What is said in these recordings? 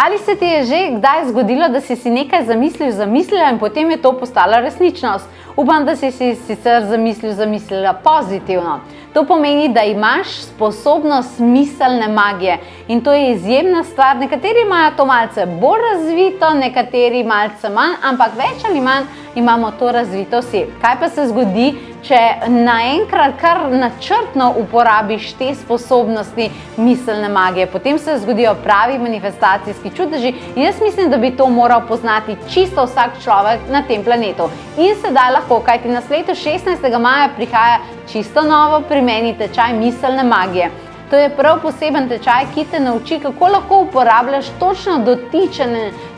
Ali se ti je že kdaj zgodilo, da si nekaj zamislila in potem je to postala resničnost? Upam, da si sicer zamislila pozitivno. To pomeni, da imaš sposobnost miselne magije in to je izjemna stvar. Nekateri imajo to malce bolj razvito, nekateri malce manj, ampak več ali manj imamo to razvito vsi. Kaj pa se zgodi, če naenkrat kar načrtno uporabiš te sposobnosti miselne magije? Potem se zgodijo pravi manifestacijski čudeži in jaz mislim, da bi to moral poznati čisto vsak človek na tem planetu. In sedaj lahko, kajti na leto 16. maja prihaja čisto novo pri meni tečaj miselne magije. To je prav poseben tečaj, ki te nauči, kako lahko uporabljaš točno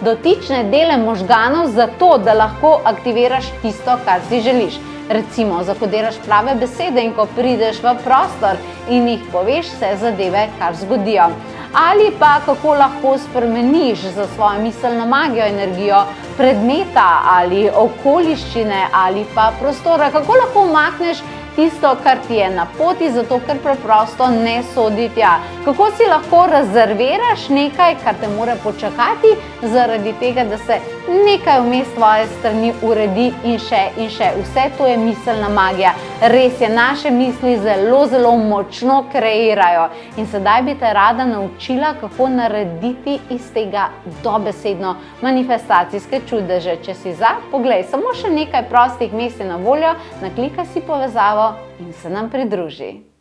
dotične dele možganov za to, da lahko aktiviraš tisto, kar si želiš. Recimo, zakodiraš prave besede in ko prideš v prostor in jih poveš vse zadeve, kar zgodijo. Ali pa kako lahko spremeniš za svojo miselno magijo energijo predmeta ali okoliščine ali pa prostora. Kako lahko umakneš tisto, kar ti je na poti, zato ker preprosto ne sodi tja. Kako si lahko rezerviraš nekaj, kar te mora počakati, zaradi tega, da se nekaj vmes tvoje strani uredi in še in še. Vse to je miselna magija. Res je, naše misli zelo močno kreirajo. In sedaj bi te rada naučila, kako narediti iz tega dobesedno manifestacijske čudeže. Če si za, poglej, samo še nekaj prostih mest je na voljo, naklikaj si povezavo in se nam pridruži.